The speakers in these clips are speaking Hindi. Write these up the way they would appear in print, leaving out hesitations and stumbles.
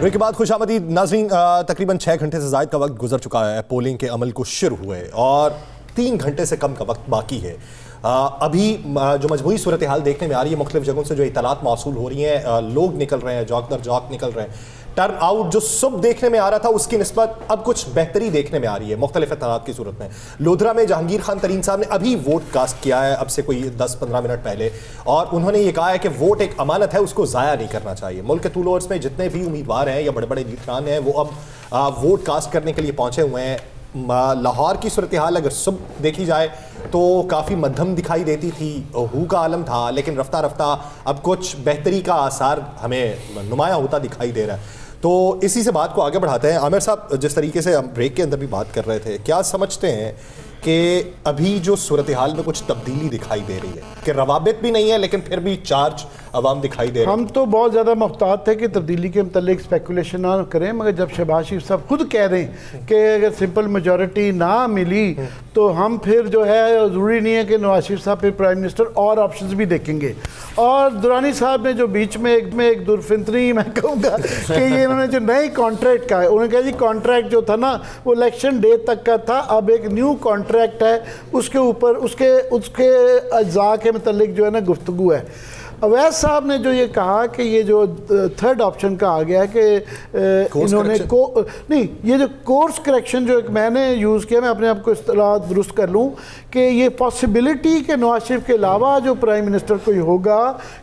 ब्रेक के बाद खुशामदीद नाज़रीन, तकरीबन 6 घंटे से ज़ायद का वक्त गुजर चुका है पोलिंग के अमल को शुरू हुए और 3 घंटे से कम का वक्त बाकी है। अभी जो मजमूई सूरत हाल देखने में आ रही है, मुख्तलिफ जगहों से जो इतलात मौसूल हो रही हैं, लोग निकल रहे हैं, जौक दर जौक निकल रहे हैं। टर्न आउट जो सुबह देखने में आ रहा था उसकी निस्बत अब कुछ बेहतरी देखने में आ रही है मुख्तलिफ इतलात की सूरत में। लोधरा में जहांगीर खान तरीन साहब ने अभी वोट कास्ट किया है, अब से कोई 10-15 मिनट पहले, और उन्होंने ये कहा है कि वोट एक अमानत है, उसको ज़ाया नहीं करना चाहिए। मुल्क के तूल ओर्स में जितने भी उम्मीदवार हैं या बड़े बड़े लीडरान हैं वो अब वोट कास्ट करने के लिए पहुँचे हुए हैं। लाहौर की सूरत हाल अगर सुबह देखी जाए तो काफ़ी मध्यम दिखाई देती थी, हू का आलम था, लेकिन रफ्ता रफ्ता अब कुछ बेहतरी का आसार हमें नुमाया होता दिखाई दे रहा है। तो इसी से बात को आगे बढ़ाते हैं। आमिर साहब, जिस तरीके से हम ब्रेक के अंदर भी बात कर रहे थे, क्या समझते हैं कि अभी जो सूरत हाल में कुछ तब्दीली दिखाई दे रही है कि रवाबित भी नहीं है लेकिन फिर भी चार्ज अवाम दिखाई दे रहे हैं? हम तो बहुत ज़्यादा मुहतात थे कि तब्दीली के मतलब स्पेकुलेशन ना करें, मगर जब शहबाज शरीफ साहब खुद कह रहे हैं कि अगर सिंपल मेजॉरिटी ना मिली तो हम फिर जो है ज़रूरी नहीं है कि नवाज शरीफ साहब फिर प्राइम मिनिस्टर और ऑप्शंस भी देखेंगे। और दुरानी साहब ने जो बीच में एक दुर्फितनी मैं कहूँगा कि ये इन्होंने जो नए कॉन्ट्रैक्ट का है, उन्होंने कहा जी कॉन्ट्रैक्ट जो था ना वो इलेक्शन डे तक का था, अब एक न्यू कॉन्ट्रैक्ट है, उसके ऊपर उसके अज्जा के मतलब जो है ना गुफ्तगू है। अवैध साहब ने जो ये कहा कि ये जो थर्ड ऑप्शन का आ गया है कि इन्होंने नहीं, ये जो कोर्स करेक्शन जो एक मैंने यूज़ किया, मैं अपने आप को इस तरह दुरुस्त कर लूँ कि ये पॉसिबिलिटी के नवाज शरीफ के अलावा जो प्राइम मिनिस्टर कोई होगा,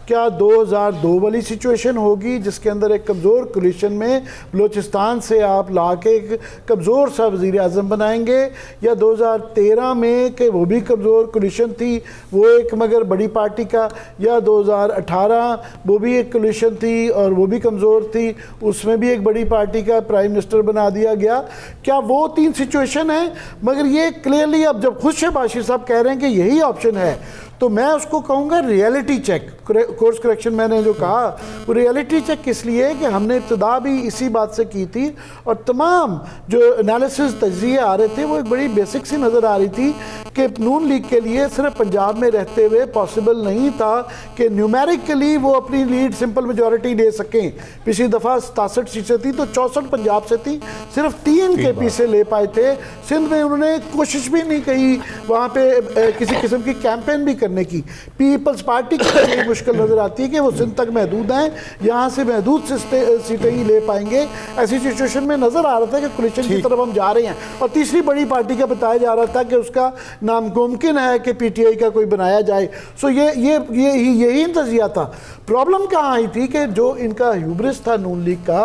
क्या 2002 वाली सिचुएशन होगी जिसके अंदर एक कमज़ोर कोलिशन में बलूचिस्तान से आप ला के एक कमज़ोर सा वज़ीर आज़म बनाएंगे, या 2013 में कि वो भी कमज़ोर कोलिशन थी, वो एक मगर बड़ी पार्टी का, या 2018 वो भी एक कोलिशन थी और वो भी कमज़ोर थी, उसमें भी एक बड़ी पार्टी का प्राइम मिनिस्टर बना दिया गया। क्या वो 3 सिचुएशन है? मगर ये क्लियरली अब जब खुद शहबाज साहब कह रहे हैं कि यही ऑप्शन है, तो मैं उसको कहूँगा रियलिटी चेक। कोर्स करेक्शन मैंने जो कहा वो रियलिटी चेक किस लिए कि हमने इब्तदा भी इसी बात से की थी और तमाम जो एनालिसिस तज्ज़िये आ रहे थे वो एक बड़ी बेसिक सी नज़र आ रही थी कि नून लीग के लिए सिर्फ पंजाब में रहते हुए पॉसिबल नहीं था कि न्यूमेरिकली वो अपनी लीड सिंपल मेजॉरिटी ले सकें। पिछली दफ़ा 67% थी तो 64 पंजाब से थी, सिर्फ 3 KP से ले पाए थे। सिंध में उन्होंने कोशिश भी नहीं कही वहाँ पे किसी किस्म की कैंपेन भी करने की। पीपल्स पार्टी की मुश्किल नज़र आती है कि वो सिंध तक महदूद हैं, यहाँ से महदूद सीटें ही ले पाएंगे। ऐसी सिचुएशन में नज़र आ रहा था कि कोलिशन की तरफ हम जा रहे हैं। और तीसरी बड़ी पार्टी का बताया जा रहा था कि उसका नामुमकिन है कि PTI का कोई बनाया जाए। सो यही नज़रिया था। प्रॉब्लम कहाँ आई थी कि जो इनका ह्यूब्रिस था नून लीग का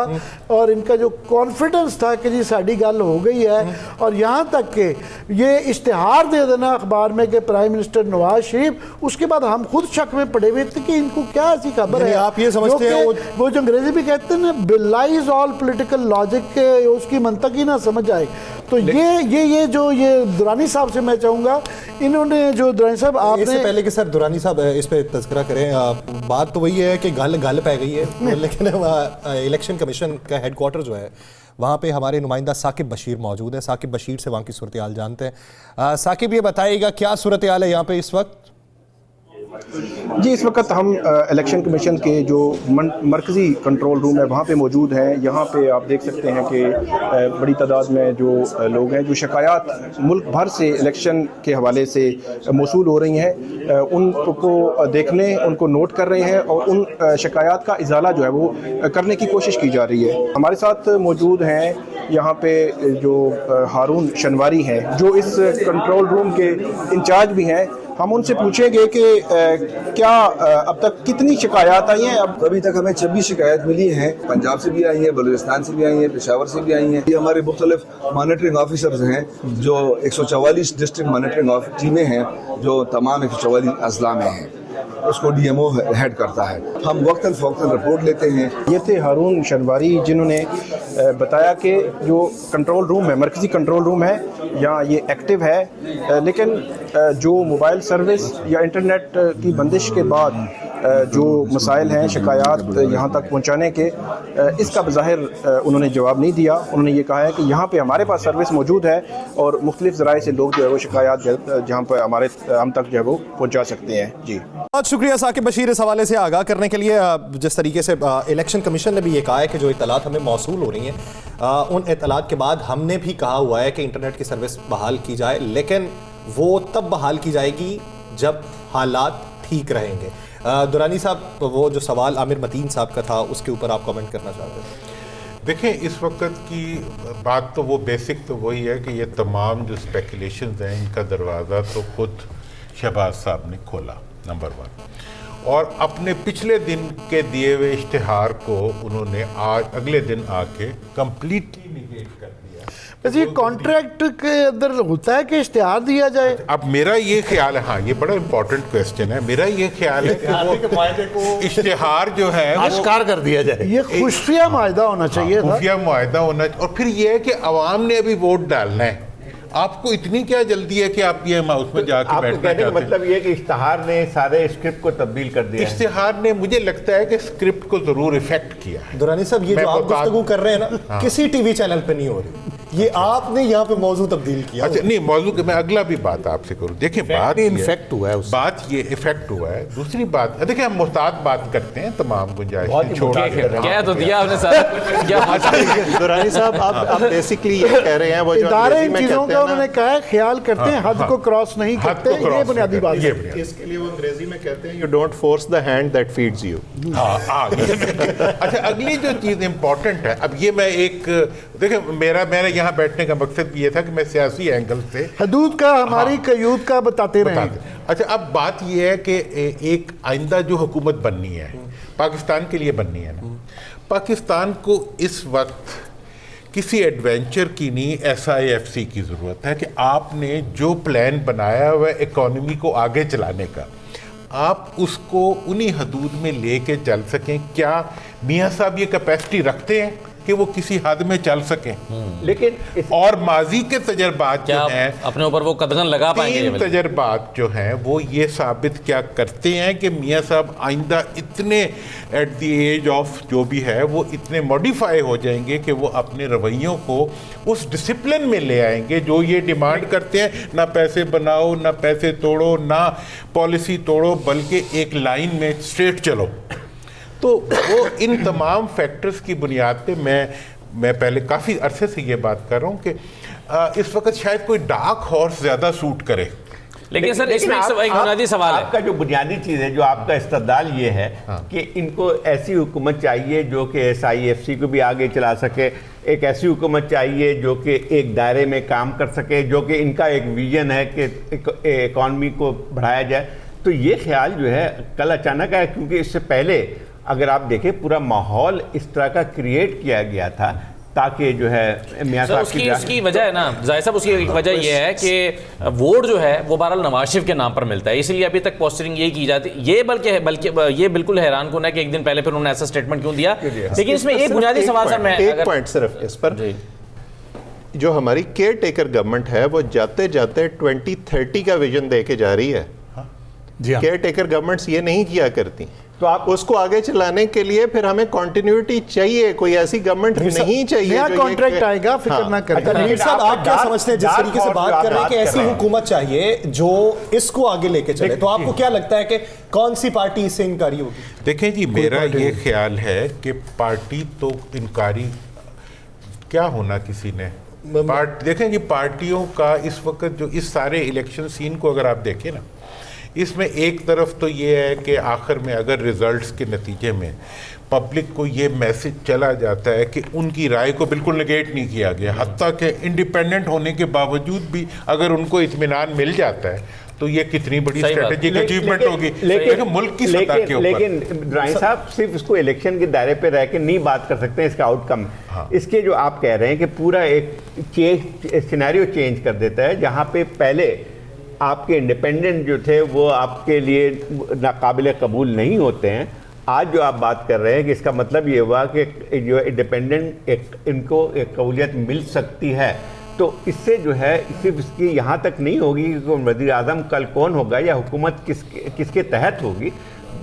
और इनका जो कॉन्फिडेंस था कि जी साड़ी गल हो गई है, और यहाँ तक कि ये इश्तिहार दे देना अखबार में कि प्राइम मिनिस्टर नवाज शरीफ, उसके बाद हम खुद शक में पड़े हुए थे कि इनको क्या ऐसी खबर है। आप ये समझते हैं वो जो अंग्रेजी भी कहते हैं ना, बिलाइज ऑल पॉलिटिकल लॉजिक, उसकी मंतक ही ना समझ आए। तो ये दुरानी साहब से मैं चाहूँगा, इन्होंने जो दुरानी साहब आपने इससे पहले कि सर दुरानी साहब इस पे तज़किरा करें, बात तो वही है कि गल पै गई है, लेकिन इलेक्शन कमीशन का हेडक्वार्टर जो है वहाँ पे हमारे नुमाइंदा साकिब बशीर मौजूद है। साकिब बशीर से वहाँ की सूरत हाल जानते हैं। साकिब, ये बताइएगा क्या सूरत हाल है यहाँ पे इस वक्त? जी, इस वक्त हम इलेक्शन कमीशन के जो मरकज़ी कंट्रोल रूम है वहाँ पे मौजूद हैं। यहाँ पे आप देख सकते हैं कि बड़ी तादाद में जो लोग हैं, जो शिकायत मुल्क भर से इलेक्शन के हवाले से मौसूल हो रही हैं, उनको देखने, उनको नोट कर रहे हैं और उन शिकायत का इजाला जो है वो करने की कोशिश की जा रही है। हमारे साथ मौजूद हैं यहाँ पे जो हारून शनवारी हैं, जो इस कंट्रोल रूम के इंचार्ज भी हैं। हम उनसे पूछेंगे कि क्या अब तक कितनी शिकायत आई हैं? अब अभी तक हमें 26 शिकायत मिली हैं। पंजाब से भी आई हैं, बलूचिस्तान से भी आई हैं, पेशावर से भी आई हैं। ये हमारे मुख्तलिफ मॉनिटरिंग ऑफिसर्स हैं, जो 144 डिस्ट्रिक्ट मॉनिटरिंग टीमें हैं, जो तमाम 144 अजला में हैं। उसको DMO हेड करता है। हम वक्तन फ़ौक्तन रिपोर्ट लेते हैं। ये थे हारून शनवारी, जिन्होंने बताया कि जो कंट्रोल रूम है, मरकज़ी कंट्रोल रूम है, यहाँ ये एक्टिव है, लेकिन जो मोबाइल सर्विस या इंटरनेट की बंदिश के बाद जो मसाइल हैं, शिकायत यहाँ तक पहुँचाने के, इसका बज़ाहिर उन्होंने जवाब नहीं दिया। उन्होंने ये कहा है कि यहाँ पे हमारे पास सर्विस मौजूद है और मुख्तलिफ ज़राए से लोग जो है वो शिकायत जहाँ पर हम तक जो है वो पहुँचा सकते हैं। जी, बहुत शुक्रिया साकिब बशीर इस हवाले से आगाह करने के लिए। जिस तरीके से इलेक्शन कमीशन ने भी ये कहा है कि जो इत्तलात हमें मौसूल हो रही हैं, उन इत्तलात के बाद हमने भी कहा हुआ है कि इंटरनेट की सर्विस बहाल की जाए, लेकिन वो तब बहाल की जाएगी जब हालात ठीक रहेंगे। दुरानी साहब, वो जो सवाल आमिर मतीन साहब का था उसके ऊपर आप कमेंट करना चाहते हैं? देखें, इस वक्त की बात तो वो बेसिक तो वही है कि ये तमाम जो स्पेकुलेशंस हैं इनका दरवाज़ा तो खुद शहबाज साहब ने खोला, नंबर 1, और अपने पिछले दिन के दिए हुए इश्तिहार को उन्होंने आज अगले दिन आके कंप्लीटली निगेट कर दिया। वैसे ये कॉन्ट्रैक्ट के अंदर होता है कि इश्तिहार दिया जाए? अब मेरा ये ख्याल है, हाँ ये बड़ा इंपॉर्टेंट क्वेश्चन है, मेरा ये ख्याल है कि वो इश्तिहार जो है आश्कार कर दिया जाए। ये खुफिया माहिदा होना चाहिए था। खुफिया मुआहदा होना, और फिर ये है कि अवाम ने अभी वोट डालना है। आपको इतनी क्या जल्दी है कि आप ये हाउस में जाके बैठना चाहते हैं? मतलब ये कि इश्तिहार ने सारे स्क्रिप्ट को तब्दील कर दिया। इश्तिहार ने, मुझे लगता है कि स्क्रिप्ट को जरूर इफेक्ट किया है। दुरानी साहब, ये जो आप गुफ्तगू कर रहे हैं ना, किसी टीवी चैनल पे नहीं हो रही, ये आपने यहाँ पे मौजू तब्दील किया। अच्छा, नहीं मौजू के मैं अगला भी बात आपसे करूँ। देखिए, बात इन्फेक्ट हुआ है, बात ये इफेक्ट हुआ है। दूसरी बात, देखिए हम मुहतात बात करते हैं, तमाम गुंजाइश छोड़ क्या तो दिया आपने साहब। दुरानी साहब, आप बेसिकली ये कह रहे हैं, वो जो इदारे इन अंग्रेजी में चीजों कहते का हैं उन्होंने कहा है ख्याल करते हैं, हद को क्रॉस नहीं करते, ये बुनियादी बात है। इसके लिए वो अंग्रेजी में कहते हैं, you don't force the hand that feeds you. अच्छा, अगली जो चीज़ इंपॉर्टेंट है, अब ये मैं एक, देखिए मेरा यहाँ बैठने का मकसद भी ये था कि मैं सियासी एंगल से हदूद का, हमारी कयूद का बताते रहे। अच्छा, अब बात ये है कि एक आइंदा जो हुकूमत बननी है पाकिस्तान के लिए बननी है ना, पाकिस्तान को इस वक्त किसी एडवेंचर की नहीं, SIFC की ज़रूरत है कि आपने जो प्लान बनाया हुआ है इकॉनमी को आगे चलाने का, आप उसको उन्हीं हदूद में लेके चल सकें। क्या मियाँ साहब ये कैपेसिटी रखते हैं कि वो किसी हद में चल सकें? लेकिन और माजी के तजर्बात जो हैं, अपने ऊपर वो कदगन लगा पाएंगे? 3 तजर्बात जो हैं वो ये साबित क्या करते हैं कि मियाँ साहब आइंदा इतने एट द एज ऑफ जो भी है वो इतने मॉडिफाई हो जाएंगे कि वो अपने रवैयों को उस डिसिप्लिन में ले आएंगे जो ये डिमांड करते हैं, ना पैसे बनाओ, ना पैसे तोड़ो, ना पॉलिसी तोड़ो, बल्कि एक लाइन में स्ट्रेट चलो। तो वो इन तमाम फैक्टर्स की बुनियाद पे मैं पहले काफ़ी अरसे से ये बात कर रहा हूँ कि इस वक्त शायद कोई डार्क हॉर्स ज़्यादा सूट करे। लेकिन सर, इसमें एक बुनियादी सवाल है। आपका जो बुनियादी चीज़ है, जो आपका इस्तदलाल ये है कि इनको ऐसी हुकूमत चाहिए जो कि SIFC को भी आगे चला सके, एक ऐसी हुकूमत चाहिए जो कि एक दायरे में काम कर सके, जो कि इनका एक विजन है कि इकॉनमी को बढ़ाया जाए। तो ये ख्याल जो है कल अचानक आया, क्योंकि इससे पहले अगर आप देखें पूरा माहौल इस तरह का क्रिएट किया गया था ताकि जो है मियां साहब उसकी वजह है ना जाहिर साहब, उसकी एक वजह यह है कि वोट जो है वो बहरहाल नवाज शरीफ के नाम पर मिलता है, इसलिए अभी तक पोस्टरिंग यही की जाती है। ये बल्कि ये बिल्कुल हैरान कौन है कि एक दिन पहले फिर उन्होंने ऐसा स्टेटमेंट क्यों दिया। लेकिन इसमें एक बुनियादी सवाल सर, मैं एक पॉइंट सिर्फ इस पर, जो हमारी केयर टेकर गवर्नमेंट है वो जाते जाते 2030 का विजन दे के जा रही है। केयर टेकर गवर्नमेंट्स ये नहीं किया करती, तो आप उसको आगे चलाने के लिए फिर हमें कंटिन्यूटी चाहिए, कोई ऐसी गवर्नमेंट नहीं चाहिए। नया कॉन्ट्रैक्ट आएगा, फिक्र ना करें। मीर साहब, आप क्या समझते हैं, जिस तरीके से बात कर रहे हैं कि ऐसी हुकूमत चाहिए जो इसको आगे लेके चले, तो आपको क्या लगता है कि कौन सी पार्टी इससे इनकारी होगी? देखें जी, मेरा ये ख्याल है कि पार्टी तो इनकारी क्या होना किसी ने देखें जी, पार्टियों का इस वक्त जो इस सारे इलेक्शन सीन को अगर आप देखें ना, इसमें एक तरफ तो ये है कि आखिर में अगर रिजल्ट्स के नतीजे में पब्लिक को ये मैसेज चला जाता है कि उनकी राय को बिल्कुल नेगेट नहीं किया गया, हत्ता कि इंडिपेंडेंट होने के बावजूद भी अगर उनको इत्मीनान मिल जाता है, तो ये कितनी बड़ी स्ट्रेटेजिक अचीवमेंट होगी लेकिन मुल्क की सतह के ऊपर। लेकिन ड्राई साहब सिर्फ इसको इलेक्शन के दायरे पे रह के नहीं बात कर सकते हैं इसका आउटकम। इसके जो आप कह रहे हैं कि पूरा एक सिनेरियो चेंज कर देता है, जहाँ पे पहले आपके इंडिपेंडेंट जो थे वो आपके लिए नाकाबिल कबूल नहीं होते हैं। आज जो आप बात कर रहे हैं कि इसका मतलब ये हुआ कि जो इंडिपेंडेंट इनको एक कबूलियत मिल सकती है, तो इससे जो है सिर्फ इसकी यहाँ तक नहीं होगी कि वज़ीर आज़म कल कौन होगा या हुकूमत किसके तहत होगी,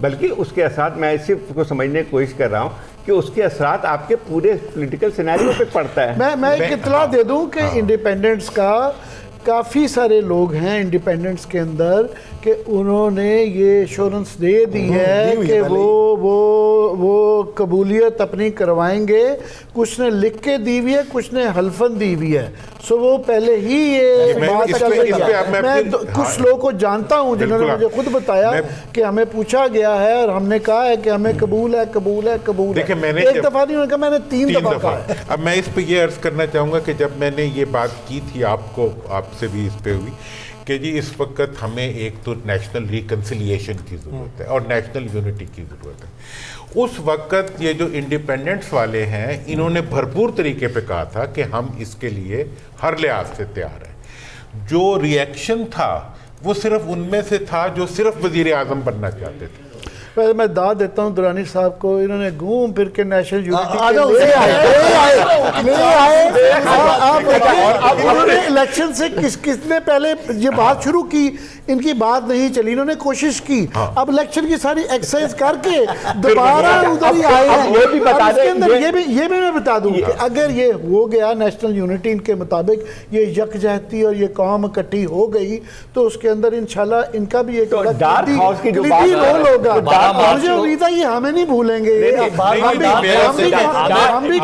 बल्कि उसके असरात मैं सिर्फ उसको समझने की कोशिश कर रहा हूँ कि उसके असरात आपके पूरे पॉलिटिकल सिनेरियो पे पड़ता है। मैं एक इतला दे दूं कि इंडिपेंडेंस का काफ़ी सारे लोग हैं इंडिपेंडेंस के अंदर कि उन्होंने ये एश्योरेंस दे दी है कि वो कबूलियत अपनी करवाएंगे। कुछ ने लिख के दी हुई है, कुछ ने हल्फन दी हुई है। सो वो पहले ही ये बात चल रही है। मैं कुछ लोगों को जानता हूँ जिन्होंने मुझे खुद बताया कि हमें पूछा गया है और हमने कहा है कि हमें कबूल है, कबूल है, कबूल है। मैंने एक दफ़ा नहीं, उन्होंने कहा मैंने तीन दफ़ा कहा है। अब मैं इस पे ये अर्ज करना चाहूँगा कि जब मैंने ये बात की थी आपसे भी इस पे हुई कि जी इस वक्त हमें एक तो नेशनल रिकन्सिलिएशन की ज़रूरत है और नेशनल यूनिटी की ज़रूरत है। उस वक्त ये जो इंडिपेंडेंस वाले हैं इन्होंने भरपूर तरीके पे कहा था कि हम इसके लिए हर लिहाज से तैयार हैं। जो रिएक्शन था वो सिर्फ उनमें से था जो सिर्फ वज़ीर आज़म बनना चाहते थे। पहले मैं दाद देता हूँ दुरानी साहब को, इन्होंने घूम फिर के नेशनल यूनिटी उन्होंने इलेक्शन से किसने पहले ये बात शुरू की, इनकी बात नहीं चली, इन्होंने कोशिश की। अब इलेक्शन की सारी एक्सरसाइज करके दोबारा उधर ही आए हैं। इसके अंदर ये भी मैं बता दूं कि अगर ये हो गया नेशनल यूनिटी इनके मुताबिक, ये यकजहती और ये कौम इकट्ठी हो गई, तो उसके अंदर इंशाल्लाह इनका भी एक रोल होगा। मुझे उम्मीद है ये हमें नहीं भूलेंगे, हम भी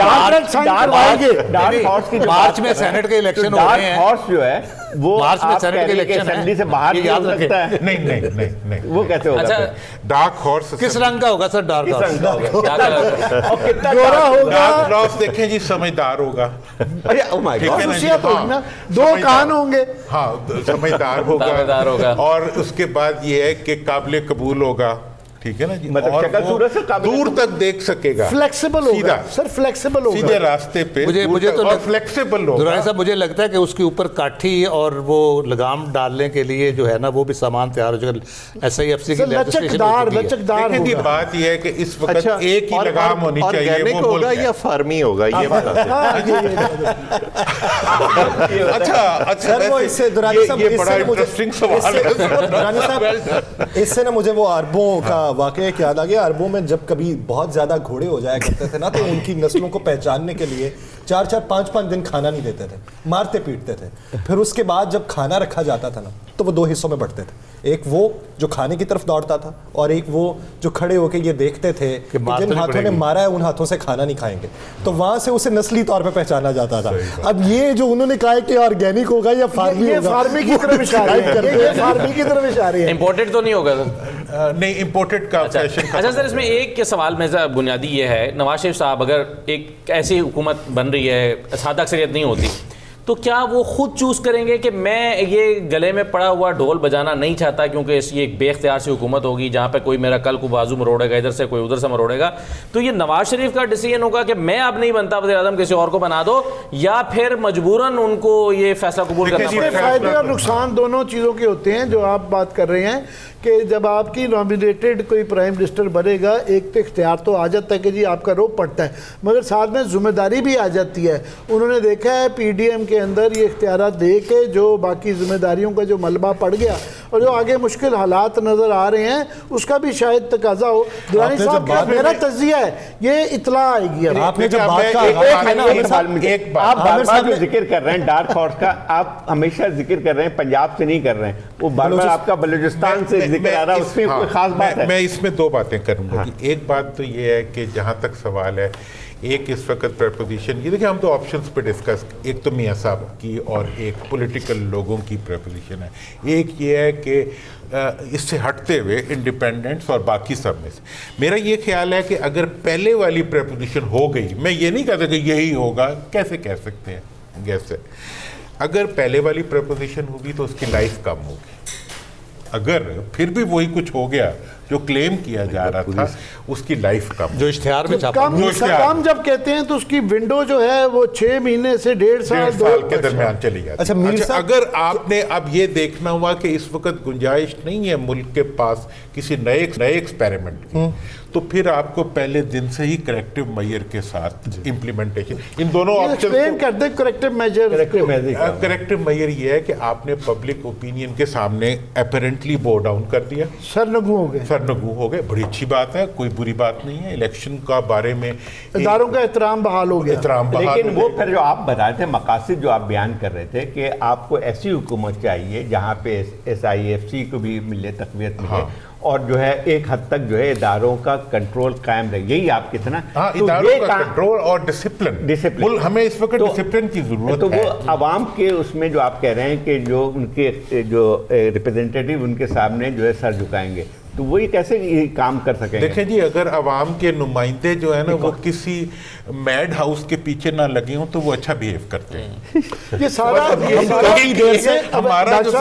मार्च में सेनेट के इलेक्शन हो रहे हैं। हॉर्स जो है वो मार्च में सेनेट के इलेक्शन है, से बाहर याद रखता है। नहीं वो कैसे होगा? अच्छा, डार्क हॉर्स किस रंग का होगा सर? डार्क हॉर्स गोरा होगा। डार्क हॉर्स देखें जी, समझदार होगा। दो कान होंगे। हाँ, समझदार होगा और उसके बाद ये है कि काबिल कबूल होगा। ठीक है ना जी, मतलब शक्ल सूरत से दूर तक देख सकेगा, फ्लेक्सिबल होगा सर, फ्लेक्सिबल होगा सीधे रास्ते पे मुझे तो फ्लेक्सिबल होगा। दुरानी साहब मुझे लगता है कि उसके ऊपर काठी और वो लगाम डालने के लिए जो है ना वो भी सामान तैयार हो जाएगा। SIFC की लचकदार की बात यह है कि इस वक्त एक ही लगाम होनी चाहिए, वो होगा या फार्मी होगा ये अच्छा वो इससे दुरानी साहब ये बड़ा इंटरेस्टिंग सवाल है दुरानी साहब। इससे ना मुझे वो अरबों का वाकया याद आ गया। अरबों में जब कभी बहुत ज्यादा घोड़े हो जाया करते थे ना, तो उनकी नस्लों को पहचानने के लिए 4-4, 5-5 दिन खाना नहीं देते थे, मारते पीटते थे। फिर उसके बाद जब खाना रखा जाता था ना, तो वो 2 हिस्सों में बंटते थे। एक वो जो खाने की तरफ दौड़ता था और एक वो जो खड़े होकर ये देखते थे कि जिन हाथों ने मारा है उन हाथों से खाना नहीं खाएंगे। तो वहां से उसे नस्ली तौर पे पहचाना जाता था। अब ये जो उन्होंने कहा है कि ऑर्गेनिक होगा या फार्मी होगा, फार्मी की तरफ इशारे हैं। इंपोर्टेड तो नहीं होगा नहीं, इंपोर्टेड का फैशन। अच्छा सर, इसमें एक सवाल में बुनियादी ये है, नवाज शरीफ साहब अगर एक ऐसी हुकूमत बन रही है, सादा अक्सरियत नहीं होती, तो क्या वो खुद चूज करेंगे कि मैं ये गले में पड़ा हुआ ढोल बजाना नहीं चाहता क्योंकि ये एक बेख्तियार सी हुकूमत होगी जहाँ पे कोई मेरा कल को बाजू मरोड़ेगा, इधर से कोई उधर से मरोड़ेगा, तो ये नवाज शरीफ का डिसीजन होगा कि मैं अब नहीं बनता वज़ीर आज़म, किसी और को बना दो, या फिर मजबूरन उनको ये फैसला कबूल करना पड़ेगा? फायदे और नुकसान दोनों चीज़ों के होते हैं जो आप बात कर रहे हैं कि जब आपकी नॉमिनेटेड कोई प्राइम मिनिस्टर बनेगा, एक तो इख्तियार तो आ जाता है कि जी आपका रोब पड़ता है, मगर साथ में जिम्मेदारी भी आ जाती है। उन्होंने देखा है PDM के अंदर ये इख्तियार दे के जो बाकी जिम्मेदारियों का जो मलबा पड़ गया और जो आगे मुश्किल हालात नज़र आ रहे हैं, उसका भी शायद तकाजा हो। दुरानी साहब का मेरा तजिया है, ये इतला आएगी। आपने जो जिक्र कर रहे हैं डार्क हॉर्स का, आप हमेशा जिक्र कर रहे हैं, पंजाब से नहीं कर रहे हैं, वो बार-बार आपका बलूचिस्तान से जिक्र आ रहा है, उसमें कोई खास बात है? मैं इसमें 2 बातें करूंगा। एक बात तो ये है कि जहां तक सवाल है, एक इस वक्त प्रपोजिशन, ये देखिए हम तो ऑप्शंस पे डिस्कस, एक तो मियाँ साहब की और एक पॉलिटिकल लोगों की प्रपोजिशन है। एक ये है कि इससे हटते हुए इंडिपेंडेंट्स और बाकी सब में से मेरा ये ख्याल है कि अगर पहले वाली प्रपोजिशन हो गई, मैं ये नहीं कहता कि यही होगा, कैसे कह सकते हैं कैसे, अगर पहले वाली प्रपोजिशन होगी तो उसकी लाइफ कम होगी। अगर फिर भी वही कुछ हो गया जो क्लेम किया जा रहा था, उसकी लाइफ कम, जो इश्तिहार में छापा, कम जब कहते हैं तो उसकी विंडो जो है वो 6 महीने से 1.5 साल के दरमियान चली जाती है। अच्छा, अगर आपने अब ये देखना हुआ कि इस वक्त गुंजाइश नहीं है मुल्क के पास किसी नए एक्सपेरिमेंट की, तो फिर आपको पहले दिन से ही करेक्टिव मेजर के साथ इम्प्लीमेंटेशन, इन दोनों ऑप्शन कर दे। करेक्टिव मेजर ये है कि आपने पब्लिक ओपिनियन के सामने अपरेंटली बो डाउन कर दिया, सरनगू हो गए, सरनगू हो गए, बड़ी अच्छी बात है, कोई बुरी बात नहीं है। इलेक्शन का बारे में इदारों का एहतराम बहाल हो गया। एहतराम बहाल लेकिन हो वो गया। फिर जो आप बता रहे थे मकासद जो आप बयान कर रहे थे कि आपको ऐसी हुकूमत चाहिए जहाँ पे SIFC को भी मिले, तकवीत मिले, और जो है एक हद तक जो है इदारों का कंट्रोल कायम रहे, यही आप कितना तो इदारों का कंट्रोल और डिसिप्लिन हमें इस वक्त डिसिप्लिन की जरूरत तो है। वो आवाम के उसमें जो आप कह रहे हैं कि जो उनके जो रिप्रेजेंटेटिव उनके सामने जो है सर झुकाएंगे, तो वही कैसे ये काम कर सकेंगे? देखें जी, अगर अवाम के नुमाइंदे जो है ना वो किसी मैड हाउस के पीछे ना लगे हों तो वो अच्छा बिहेव करते हैं। ये सारा काफी देर से हमारा जो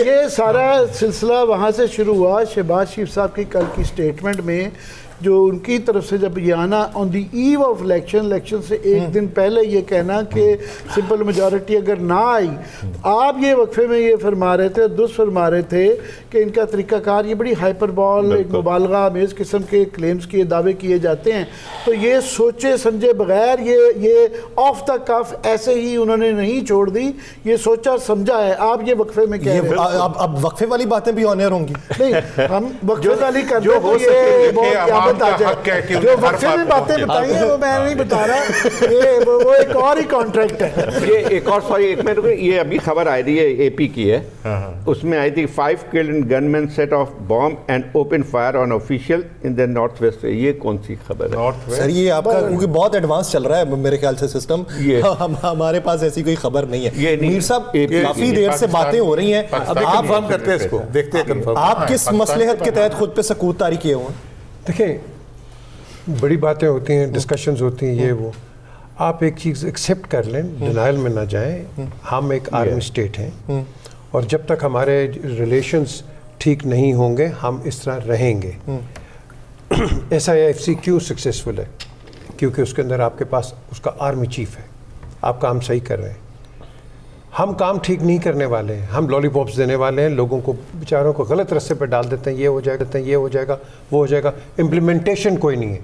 ये सारा सिलसिला वहाँ से शुरू हुआ। शहबाज शरीफ साहब की कल की स्टेटमेंट में जो उनकी तरफ से जब ये आना on the eve of election से एक दिन पहले ये कहना कि सिंपल मेजॉरिटी अगर ना आई, आप ये वक्फे में ये फरमा रहे थे, दुरुस्त फरमा रहे थे कि इनका तरीक़ाकार ये बड़ी हाइपरबॉल, एक मुबालगा अमेज़ किस्म के क्लेम्स किए, दावे किए जाते हैं। तो ये सोचे समझे बगैर ये ऑफ द कफ ऐसे ही उन्होंने नहीं छोड़ दी, ये सोचा समझा है। आप ये वक्फे में कह रहे हैं, अब वक्फे वाली बातें भी ऑनर होंगी। नहीं हम वक्फे वाली करते जो हैं हो तो ये सके, बहुत देखिए, क्या आवाम का बता हक है कि जो उन्हें हर वक्फे बात में को बातें पहुंचे। बताई हैं वो मैं नहीं बता रहा, ये वो एक और ही कॉन्ट्रैक्ट है। ये एक और सॉरी एक मिनट, ये अभी खबर आई थी, ये AP की है, उसमें आई थी 5 killed in gunmen set off bomb and open fire on official in the northwest। ये कौन सी खबर है? सर ये आपका क्योंकि बहुत एडवांस चल रहा है मेरे ख्याल से सिस्टम, हमारे पास ऐसी कोई खबर नहीं है। मीर साहब काफी देर से बातें हो रही हैं, अभी कंफर्म करते हैं इसको, देखते हैं कंफर्म। आप किस मसलहत के तहत खुद पे सकूत तारी किए हुए हैं? देखें, बड़ी बातें होती हैं, डिस्कशंस होती हैं, ये वो आप एक चीज़ एक्सेप्ट कर लें, डिनाइल में ना जाएं। हम एक आर्मी स्टेट हैं और जब तक हमारे रिलेशंस ठीक नहीं होंगे हम इस तरह रहेंगे। SIFC क्यों सक्सेसफुल है? क्योंकि उसके अंदर आपके पास उसका आर्मी चीफ है, आप काम सही कर रहे हैं। हम काम ठीक नहीं करने वाले हैं, हम लॉलीपॉप्स देने वाले हैं, लोगों को बेचारों को गलत रास्ते पर डाल देते हैं, ये हो जाएगा, ये हो जाएगा, वो हो जाएगा। इम्प्लीमेंटेशन कोई नहीं है,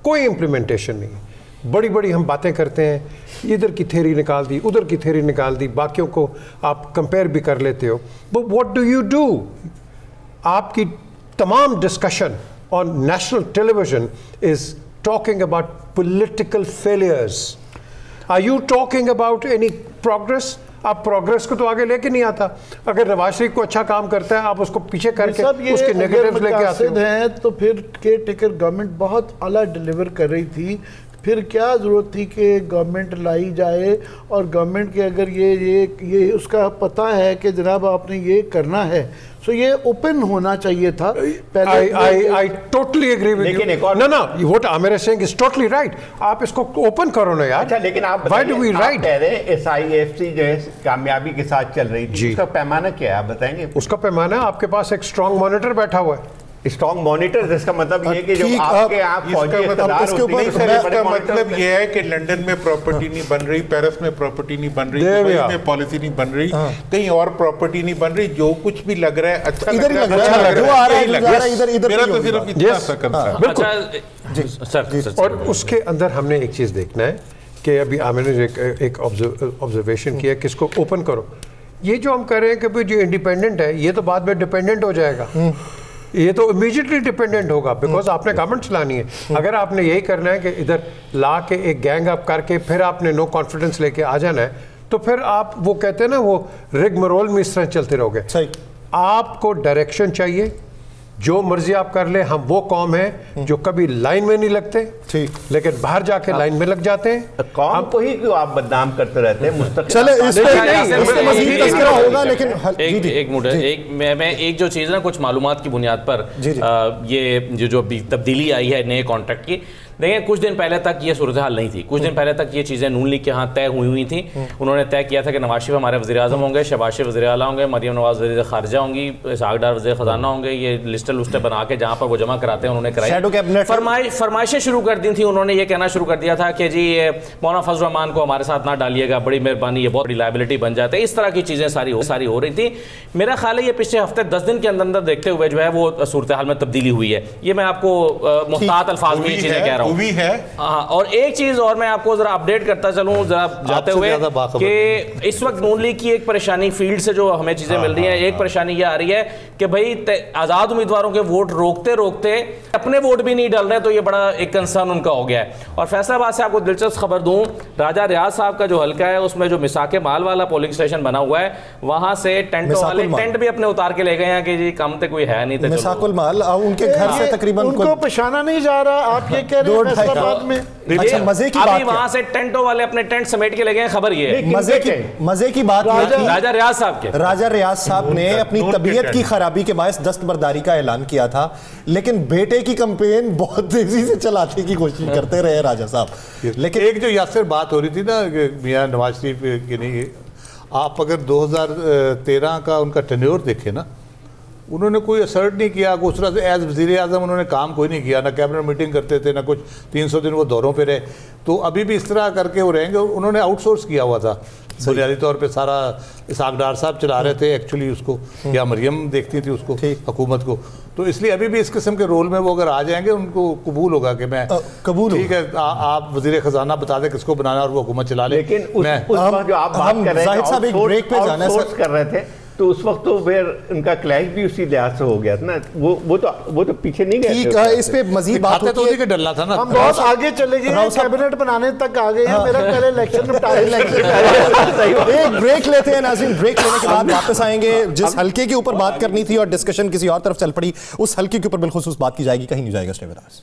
कोई इम्प्लीमेंटेशन नहीं है। बड़ी बड़ी हम बातें करते हैं, इधर की थ्योरी निकाल दी, उधर की थ्योरी निकाल दी, बाकियों को आप कंपेयर भी कर लेते हो। But what do you do? आपकी तमाम discussion on national television is talking about political failures. Are you talking about any progress? आप प्रोग्रेस को तो आगे लेके नहीं आता। अगर नवाज शरीफ को अच्छा काम करता है आप उसको पीछे करके उसके नेगेटिव्स लेके आते हैं, तो फिर केयर टेकर गवर्नमेंट बहुत आला डिलीवर कर रही थी, फिर क्या ज़रूरत थी कि गवर्नमेंट लाई जाए? और गवर्नमेंट के अगर ये उसका पता है कि जनाब आपने ये करना है, सो ये ओपन होना चाहिए था पहले। I totally agree with लेकिन you. एक और No, what Amir is saying is totally right. आप इसको ओपन करो ना यार। अच्छा, लेकिन आप Why do we आप write? कह रहे हैं SIFC जो है कामयाबी के साथ चल रही थी, जी। उसका पैमाना क्या है आप बताएंगे? उसका पैमाना आपके पास एक स्ट्रॉन्ग मॉनिटर बैठा हुआ है। स्ट्रॉन्ग मॉनिटर, जिसका मतलब ये कि जो ठीक, आपके आप इसका फौजी मतलब- इक़्तिदार इसके होती ऊपर है, मैं- बड़े इसका मॉनिटर मतलब होते ये है कि लंदन में प्रॉपर्टी नहीं बन रही, पेरिस में प्रॉपर्टी नहीं बन रही, There we दुबई are. में पॉलिसी नहीं बन रही, कहीं और प्रॉपर्टी नहीं बन रही, जो कुछ भी लग रहा है अच्छा इधर ही लग रहा है, अच्छा जो आ रहा है, यही लग जो आ रहा है, इधर मेरा की तो होगी सिर्फ बात। इतना Yes. सा कंसर्न। बिल्कुल। अच्छा सर और उसके अंदर हमने एक चीज़ देखना है कि अभी आमिर ने एक ऑब्जर्वेशन किया कि इसको ओपन करो। ये जो हम कह रहे हैं कि भाई जो इंडिपेंडेंट है ये तो बाद में डिपेंडेंट हो जाएगा, ये तो इमीडिएटली डिपेंडेंट होगा, बिकॉज आपने गवर्नमेंट चलानी है। अगर आपने यही करना है कि इधर ला के एक गैंग अप करके फिर आपने नो कॉन्फिडेंस लेके आ जाना है, तो फिर आप वो कहते हैं ना वो रिग मरोल में इस तरह चलते रहोगे। सही। आपको डायरेक्शन चाहिए, जो मर्जी आप कर ले। हम वो कौम है जो कभी लाइन में नहीं लगते, ठीक, लेकिन बाहर जाके लाइन में लग जाते हैं। कौम को ही क्यों आप बदनाम करते रहते हैं? मुस्तकिल चले इस पे नहीं, इस पे मज़ीद तज़किरा होगा, लेकिन एक मिनट, मैं एक जो चीज़ ना कुछ मालूमात की बुनियाद पर ये जो अभी तब्दीली आई है नए कॉन्ट्रैक्ट की, देखिए कुछ दिन पहले तक ये सूरत हाल नहीं थी। कुछ दिन पहले तक ये चीज़ें नून लीग के यहाँ तय हुई थी। उन्होंने तय किया था कि नवाज शरीफ हमारे वज़ीर आज़म होंगे, शहबाज शरीफ वज़ीर आला होंगे, मरियम नवाज़ वज़ीर ख़ारजा होंगी, इसहाक़ डार वज़ीर ख़ज़ाना होंगे। ये लिस्टें लुस्टें बना के जहाँ पर वो जमा कराते हैं उन्होंने कराई। फरमाइशें शुरू कर दी थी। उन्होंने ये कहना शुरू कर दिया था कि जी मौलाना फजल रहमान को हमारे साथ ना डालिएगा, बड़ी मेहरबानी, ये बहुत बड़ी लायबिलिटी बन जाते हैं। इस तरह की चीज़ें सारी हो रही थी। मेरा ख्याल है ये पिछले हफ्ते 10 दिन के अंदर अंदर देखते हुए जो है वो सूरत हाल में तब्दीली हुई है। ये मैं आपको मुख्तात अल्फाज में ये चीज़ें कह रहा हूँ। मूवी है। हाँ, और एक चीज और मैं आपको जरा अपडेट करता चलूं जरा जाते हुए कि इस वक्त नून लीग की एक परेशानी फील्ड से जो हमें चीजें मिल रही हैं, एक परेशानी ये आ रही है कि भाई आजाद उम्मीदवारों के वोट रोकते रोकते अपने वोट भी नहीं डाल रहे, तो ये बड़ा एक कंसर्न उनका हो गया है। और फैसलाबाद से आपको दिलचस्प खबर दूं, राजा रियाज साहब का जो हल्का है उसमें जो मिसाके माल वाला पोलिंग स्टेशन बना हुआ है, वहां से टेंटों वाले टेंट भी अपने उतार के ले गए हैं कि जी कम तो कोई है नहीं था। मिसाकुल माल उनके घर से तकरीबन उनको पहचाना नहीं जा रहा, आप ये कह रहे हैं फैसलाबाद में। अच्छा, मजे की बात वहां से टेंटों वाले अपने टेंट समेट के ले गए, खबर ये है। मजे की बात राजा रियाज साहब के राजा रियाज साहब ने अपनी तबीयत की खराबी के बायस दस्तबरदारी का ऐलान किया था, लेकिन बेटे की कैंपेन बहुत तेजी से चलाने की कोशिश करते रहे राजा साहब। लेकिन एक जो यासिर बात हो रही थी ना मियां नवाज शरीफ की, नहीं आप अगर 2013 का उनका टेन्योर देखें ना, उन्होंने कोई असर्ट नहीं किया, उस तरह से एज वज़ीर आज़म उन्होंने काम कोई नहीं किया, ना कैबिनेट मीटिंग करते थे, ना कुछ 300 दिन वो दौरों पे रहे। तो अभी भी इस तरह करके वो रहेंगे। उन्होंने आउटसोर्स किया हुआ था बुनियादी तौर पे, सारा इसहाक डार साहब चला रहे थे एक्चुअली उसको, या मरियम देखती थी उसको हुकूमत को। तो इसलिए अभी भी इस किस्म के रोल में वो अगर आ जाएंगे उनको कबूल होगा कि मैं कबूल, ठीक है आप वज़ीर ख़जाना बता दें किसको बनाना और वो हुकूमत चला ले। लेकिन उस वक्त जो आप बात कर रहे हैं आउटसोर्स कर रहे थे, तो उस वक्त तो फिर उनका क्लैश भी उसी लिहाज से हो गया था ना, वो तो पीछे नहीं गए। ठीक है, इस पे मजीद बात तो उसी के डरना था ना। हम बहुत आगे चले गए, कैबिनेट बनाने तक आ गए हैं। मेरा पहले इलेक्शन एक ब्रेक लेते हैं नाज़रीन, ब्रेक लेने के बाद वापस आएंगे। जिस हल्के के ऊपर बात करनी थी और डिस्कशन किसी और तरफ चल पड़ी, उस हल्के के ऊपर बिलखुसूस बात की जाएगी, कहीं नहीं जाएगा। Stay with us.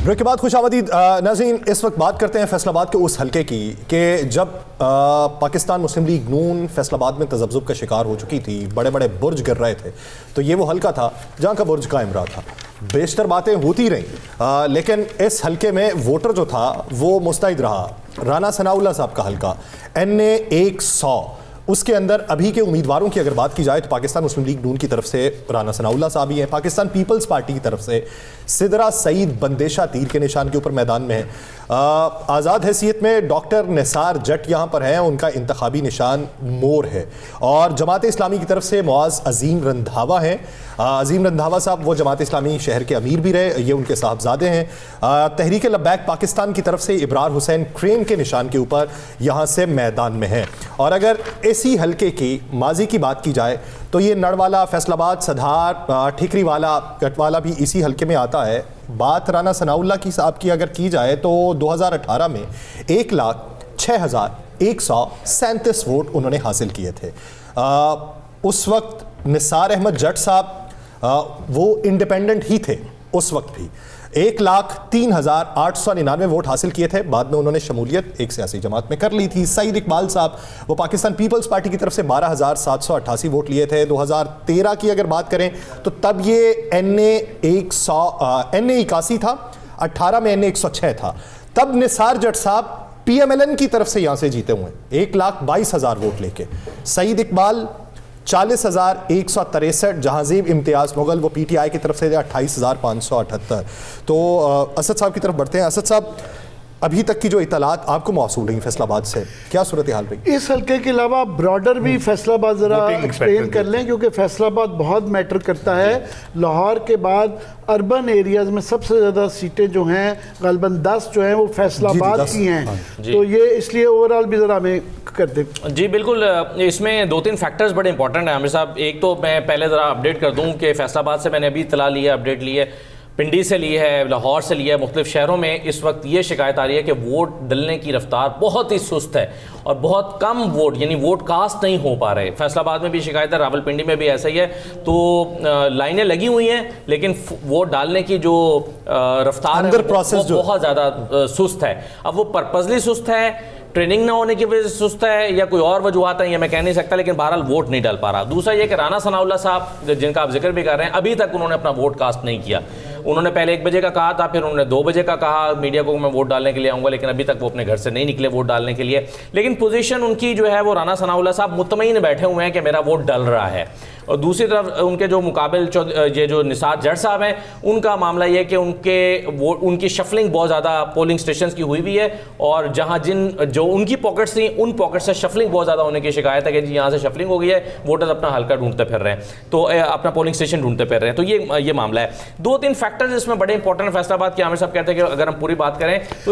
ब्रेक के बाद खुशामदीद नाज़रीन, इस वक्त बात करते हैं फैसलाबाद के उस हल्के की कि जब पाकिस्तान मुस्लिम लीग नून फैसलाबाद में तज़ब्ज़ुब का शिकार हो चुकी थी, बड़े बड़े बुर्ज गिर रहे थे, तो ये वो हल्का था जहाँ का बुर्ज कायम रहा था। बेशतर बातें होती रहीं, लेकिन इस हल्के में वोटर जो था वो मुस्तैद रहा। राना सनाउल्लाह साहब का हल्का NA 100, उसके अंदर अभी के उम्मीदवारों की अगर बात की जाए तो पाकिस्तान मुस्लिम लीग नून की तरफ से राना सनाउल्लाह साहब ही हैं, पाकिस्तान पीपल्स पार्टी की तरफ से सिदरा सईद बंदेशा तीर के निशान के ऊपर मैदान में है। आज़ाद हैसियत में डॉक्टर निसार जट यहाँ पर हैं, उनका इंतखाबी निशान मोर है। और जमात इस्लामी की तरफ से मुआज़ अजीम रंधावा हैं। अजीम रंधावा साहब वो जमात इस्लामी शहर के अमीर भी रहे, ये उनके साहबजादे हैं। तहरीक लब्बैक पाकिस्तान की तरफ से इब्रार हुसैन क्रेन के निशान के ऊपर यहाँ से मैदान में हैं। और अगर इसी हल्के की माजी की बात की जाए तो ये नड़वाला, फैसलाबाद, सधार, ठिकरी वाला, कटवाला भी इसी हल्के में आता है। बात राना सनाउल्लाह की साहब की अगर की जाए तो 2018 में 1,06,137 वोट उन्होंने हासिल किए थे। उस वक्त निसार अहमद जट साहब वो इंडिपेंडेंट ही थे उस वक्त भी, 1,03,899 वोट हासिल किए थे। बाद में उन्होंने शमूलियत एक सियासी जमात में कर ली थी। सईद इकबाल साहब वो पाकिस्तान पीपल्स पार्टी की तरफ से 12,788 वोट लिए थे। 2013 की अगर बात करें तो तब ये NA 81 था, 18 में NA 106 था। तब निसार जट साहब PMLN की तरफ से यहां से जीते हुए 1,22,000 वोट लेके। सईद इकबाल 40,163, जहांजीब इम्तियाज मुगल वो PTI की तरफ से 28,578। तो असद साहब की तरफ बढ़ते हैं। असद साहब, अभी तक की जो इतलात आपको मौसूल रही फैसलाबाद से, क्या सूरत हाल रही? इस हल्के के अलावा ब्रॉडर भी फैसलाबाद ज़रा एक्सप्लेन कर लें, क्योंकि फैसलाबाद बहुत मैटर करता है। लाहौर के बाद अर्बन एरियाज़ में सबसे ज़्यादा सीटें जो हैं ग़ालिबन 10 जो हैं वो फैसलाबाद की हैं। तो ये इसलिए ओवरऑल भी ज़रा हमें कर दें। जी बिल्कुल, इसमें 2-3 फैक्टर्स बड़े इंपॉर्टेंट हैं आमिर साहब। एक तो मैं पहले ज़रा अपडेट कर दूँ कि फैसलाबाद से मैंने अभी इतला ली है, अपडेट ली है, पिंडी से ली है, लाहौर से लिया है। मुख्तलिफ शहरों में इस वक्त ये शिकायत आ रही है कि वोट डलने की रफ्तार बहुत ही सुस्त है और बहुत कम वोट यानी वोट कास्ट नहीं हो पा रहे। फैसलाबाद में भी शिकायत है, रावलपिंडी में भी ऐसा ही है। तो लाइनें लगी हुई हैं, लेकिन वोट डालने की जो रफ्तार है वो बहुत ज़्यादा सुस्त है। अब वो पर्पजली सुस्त है, ट्रेनिंग ना होने की वजह से सुस्त है, या कोई और वजूहत है, ये मैं कह नहीं सकता, लेकिन बहरहाल वोट नहीं डाल पा रहा। दूसरा ये कि राना सनाउल्लाह साहब जिनका आप जिक्र भी कर रहे हैं, अभी तक उन्होंने अपना वोट कास्ट नहीं किया। उन्होंने पहले 1 बजे का कहा था, फिर उन्होंने 2 बजे का कहा मीडिया को मैं वोट डालने के लिए आऊँगा, लेकिन अभी तक वो अपने घर से नहीं निकले वोट डालने के लिए। लेकिन पोजीशन उनकी जो है वो राना सनाउल्लाह साहब मुतमईन बैठे हुए हैं कि मेरा वोट डल रहा है। और दूसरी तरफ उनके जो मुकाबिल ये जो निसार जट साहब हैं, उनका मामला ये है कि उनकी शफलिंग बहुत ज़्यादा पोलिंग स्टेशन की हुई भी है, और जहाँ जो उनकी पॉकेट्स थी उन पॉकेट से शफलिंग बहुत ज़्यादा होने की शिकायत है कि जी यहाँ से शफलिंग हो गई है, वोटर्स अपना हल्का ढूंढते फिर रहे हैं, तो अपना पोलिंग स्टेशन ढूंढते फिर रहे हैं। तो ये मामला है। 2-3 फैक्टर्स इसमें बड़े इंपॉर्टेंट फैसलाबाद के आमिर साहब कहते हैं कि अगर हम पूरी बात करें तो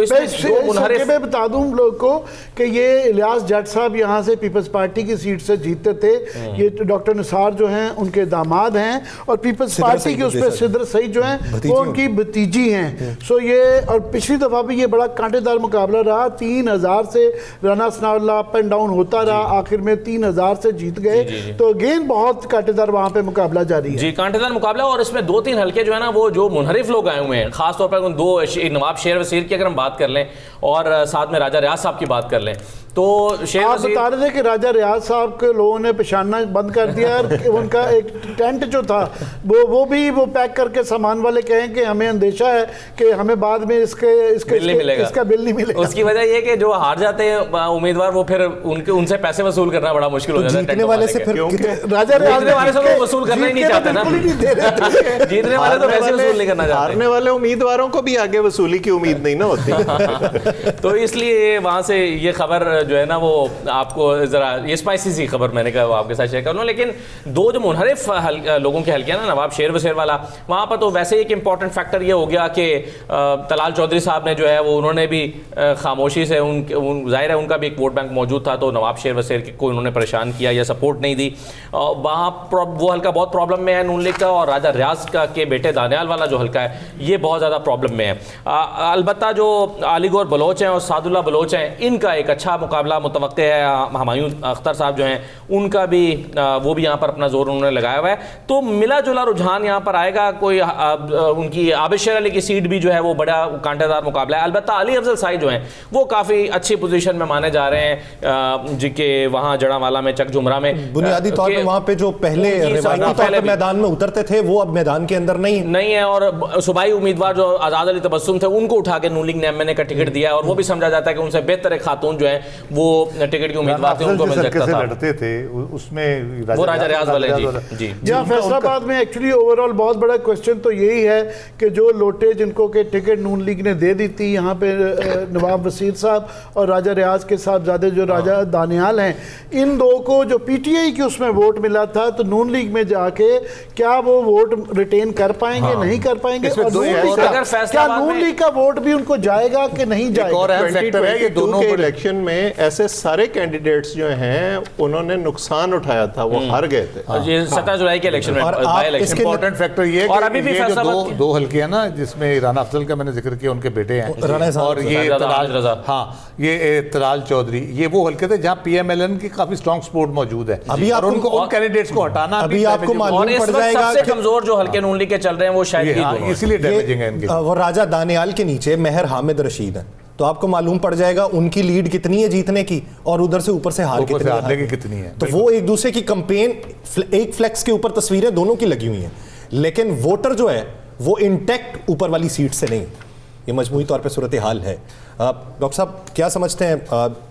मैं बता दूं लोग को कि ये इलियास जट साहब यहाँ से पीपल्स पार्टी की सीट से जीते थे। ये डॉक्टर निसार जो हैं उनके दामाद हैं, और पीपल्स पार्टी के उस पर सिद्र सईद जो हैं वो उनकी भतीजी हैं। सो ये, और पिछली दफ़ा भी ये बड़ा कांटेदार मुकाबला रहा। 3000 से Rana Sanaullah up and down होता रहा, आखिर में 3000 से जीत गए। तो अगेन बहुत कांटेदार वहाँ पे मुकाबला जारी है। जी, कांटेदार मुकाबला, और इसमें 2-3 हल्के जो है ना वो जो मुनहरिफ लोग आए हुए हैं, खासतौर पर उन 2 नवाब शेर वसीर की अगर हम बात कर लें और साथ में राजा रियाज साहब की बात कर लें, तो शेर आप बता रहे थे कि राजा रियाज साहब के लोगों ने पेशाना बंद कर दिया, और उनका एक टेंट जो था वो भी पैक करके सामान वाले कहें कि हमें अंदेशा है कि हमें बाद में इसका बिल नहीं मिलेगा। उसकी वजह ये कि जो हार जाते हैं उम्मीदवार, वो फिर उनसे पैसे वसूल करना बड़ा मुश्किल हो जाता है। जीतने वाले से फिर राजा रियाज वाले से वो वसूल करना ही नहीं चाहते ना, जीतने वाले तो पैसे वसूल नहीं करना चाहते। हारने वाले उम्मीदवारों को भी आगे वसूली की उम्मीद नहीं ना होती। तो इसलिए वहां से ये खबर जो है ना वो आपको जरा ये स्पाइसी सी खबर मैंने कहा वो आपके साथ शेयर कर लूं। लेकिन 2 जो मुनहरिफ लोगों के हल्के ना, नवाब शेर वसेर वाला, वहाँ पर तो वैसे एक इंपॉर्टेंट फैक्टर ये हो गया कि तलाल चौधरी साहब ने जो है वो उन्होंने भी खामोशी से जाहिर है उनका भी एक वोट बैंक मौजूद था, तो नवाब शेर वसेर को उन्होंने परेशान किया या सपोर्ट नहीं दी। वहाँ वो हल्का बहुत प्रॉब्लम में है नून लीग का, और राजा रियाज का के बेटे दानियाल वाला जो हल्का है ये बहुत ज़्यादा प्रॉब्लम में है। अलबत्ता जो अलीगौर बलोच हैं और सादुल्ला बलोच हैं, इनका एक अच्छा मुकाबला मुतवक्के है। हमायूं अख्तर साहब जो हैं उनका भी वो भी यहाँ पर अपना जोर उन्होंने लगाया हुआ है, तो मिला जुला रुझान यहाँ पर आएगा। कोई उनकी आबिद शेर अली की सीट भी जो है वो बड़ा कांटेदार मुकाबला है। अलबत्ता अली अफजल साई जो हैं वो काफ़ी अच्छी पोजीशन में माने जा रहे हैं, जिनके वहाँ जड़ावाला में चकझुमरा में बुनियादी तौर पर वहाँ पे जो पहले रिवायती तौर पर मैदान में उतरते थे वो अब मैदान के अंदर नहीं है, और सूबाई उम्मीदवार जो आज़ाद अली तबस्सुम थे उनको उठा के नून लीग ने एमएनए का टिकट दिया है, और वो भी समझा जाता है कि उनसे बेहतर खातून जो है वो टिकट की उम्मीदवार थे, उनको मिल सकता था। लड़ते थे उसमें वो राजा रियाज वाले जी। यहाँ फैसलाबाद में एक्चुअली ओवरऑल बहुत बड़ा क्वेश्चन तो यही है कि जो लोटे जिनको के टिकट नून लीग ने दे दी थी, यहाँ पे नवाब वसीर साहब और राजा रियाज के साहबजादे जो राजा दानियाल हैं, इन 2 को जो पीटीआई की उसमें वोट मिला था, तो नून लीग में जाके क्या वो वोट रिटेन कर पाएंगे नहीं कर पाएंगे, और क्या नून लीग का वोट भी उनको जाएगा कि नहीं जाएगा। 2022 के इलेक्शन में ऐसे सारे कैंडिडेट्स जो हैं उन्होंने नुकसान उठाया था, वो हार गए थे। 17 जुलाई के इलेक्शन में इंपॉर्टेंट फैक्टर ये और अभी भी दो हल्के हैं ना जिसमें राना अफजल का मैंने जिक्र किया, उनके बेटे हैं, और ये ये तलाल चौधरी, ये वो हल्के थे जहां पीएमएलएन की काफी स्ट्रांग सपोर्ट मौजूद है। अभी और उनको उन कैंडिडेट्स को हटाना अभी आपको मालूम पड़ जाएगा सबसे कमजोर जो हल्के नून लीग के चल रहे हैं वो शायद इसीलिए डैमेजिंग है इनके। वो राजा दानियाल के नीचे मेहर हामिद रशीद है, तो आपको मालूम पड़ जाएगा उनकी लीड कितनी है जीतने की, और उधर से ऊपर से हार कितनी है। तो वो एक दूसरे की कंपेन एक फ्लेक्स के ऊपर तस्वीरें दोनों की लगी हुई हैं, लेकिन वोटर जो है वो इंटैक्ट ऊपर वाली सीट से नहीं। ये मजमूई तौर पे सूरत हाल है। डॉक्टर साहब क्या समझते हैं,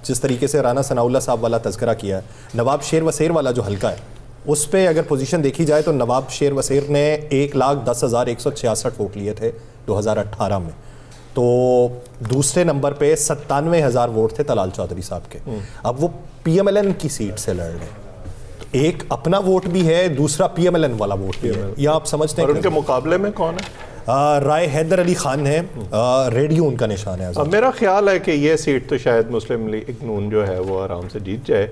जिस तरीके से राना सनाउल्लाह साहब वाला तज़किरा किया है, नवाब शेर वसेर वाला जो हल्का है उस पर अगर पोजीशन देखी जाए तो नवाब शेर वसेर ने 1,10,166 वोट लिए थे 2018 में, तो दूसरे नंबर पे 97,000 वोट थे तलाल चौधरी साहब के। अब वो पीएमएलएन की सीट से लड़ रहे हैं, तो एक अपना वोट भी है, दूसरा पीएमएलएन वाला वोट भी है। या आप समझते हैं उनके मुकाबले में कौन है? राय हैदर अली खान है, रेडियो उनका निशान है। अब मेरा ख्याल है कि ये सीट तो शायद मुस्लिम लीग नून जो है वो आराम से जीत जाए,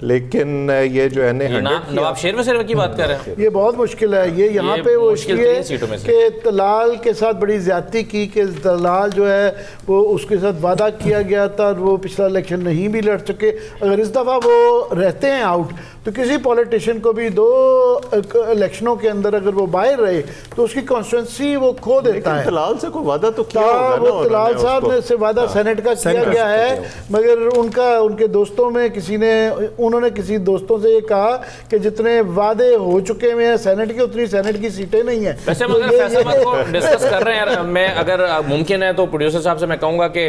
लेकिन ये जो है नवाब शेर वसेर की बात कर रहे हैं, ये बहुत मुश्किल है। ये यहाँ पे वो इसलिए कि तलाल के साथ बड़ी ज्यादती की कि तलाल जो है वो उसके साथ वादा किया गया था, और वो पिछला इलेक्शन नहीं भी लड़ सके। अगर इस दफ़ा वो रहते हैं आउट, तो किसी पॉलिटिशियन को भी 2 इलेक्शनों के अंदर अगर वो बाहर रहे तो उसकी कॉन्स्टिट्यूंसी वो खो देता है। तलाल से कोई वादा तो किया होगा ना, वो तलाल साहब ने से वादा सेनेट का किया गया है, मगर उनके दोस्तों में उन्होंने किसी दोस्तों से ये कहा कि जितने वादे हो चुके हैं सेनेट के, उतनी सेनेट की सीटें नहीं है। वैसे हम अगर फैसलाबाद को डिस्कस कर रहे हैं यार, मैं अगर मुमकिन है तो प्रोड्यूसर साहब से मैं कहूंगा कि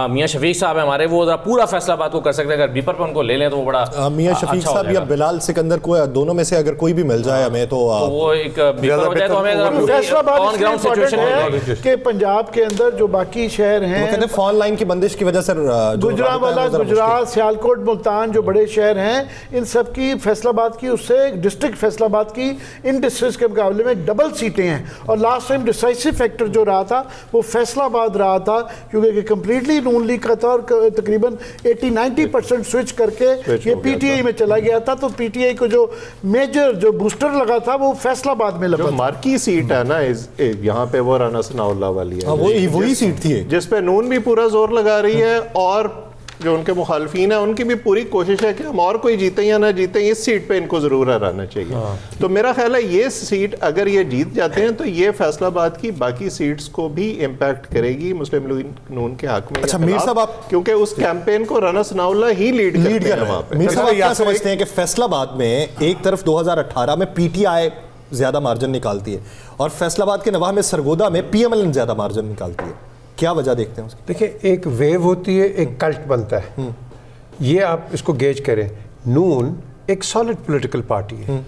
मियां शफीक साहब है हमारे, वो पूरा फैसलाबाद को कर सकते हैं, अगर बीपर पर उनको ले लें तो वो बड़ा मियां शफीक साहब या बिलाल सिकंदर को, दोनों में से अगर कोई भी मिल जाए हमें तो वो एक बीपर हो जाए तो हमें फैसलाबाद ऑन ग्राउंड सिचुएशन है कि पंजाब के अंदर जो बाकी शहर हैं, कहते हैं फोन लाइन की बंदिश की वजह से गुजरांवाला, गुजरात, सियालकोट, मुल्तान जो बड़े शहर हैं, इन सब की फैसलाबाद की उससे डिस्ट्रिक्ट फैसलाबाद की इन डिस्ट्रिक्ट के मुकाबले में डबल सीटें हैं। और लास्ट टाइम डिसाइसिव फैक्टर जो रहा था वो फैसलाबाद रहा था, क्योंकि कंप्लीटली नून लीग का था और तकरीबन 80-90% स्विच करके ये पीटीआई में चला गया था। तो पीटीआई को जो मेजर जो बूस्टर लगा था वो फैसलाबाद में लगा। मार्की सीट है ना यहाँ पे, वो राना सनाउल्लाह वाली है, वही सीट थी जिस पे नून भी पूरा जोर लगा रही है, और जो उनके मुखालफीन है उनकी भी पूरी कोशिश है कि हम और कोई जीते या ना जीते, इस सीट पे इनको जरूर हराना चाहिए। तो मेरा ख्याल है ये सीट अगर ये जीत जाते हैं तो ये फैसलाबाद की बाकी सीट्स को भी इम्पैक्ट करेगी मुस्लिम लीग नून के हक में। अच्छा मीर साहब, आप क्योंकि उस कैंपेन को राना सनाउल्लाह ही लीड कर रहे हैं। मीर साहब क्या समझते हैं कि फैसलाबाद में एक तरफ 2018 में पीटीआई ज्यादा मार्जिन निकालती है और फैसलाबाद के नवाह में सरगोदा में पीएमएल ज्यादा मार्जिन निकालती है, क्या वजह देखते हैं उसकी? देखिए, एक वेव होती है, एक कल्ट बनता है, ये आप इसको गेज करें। नून एक सॉलिड पॉलिटिकल पार्टी है,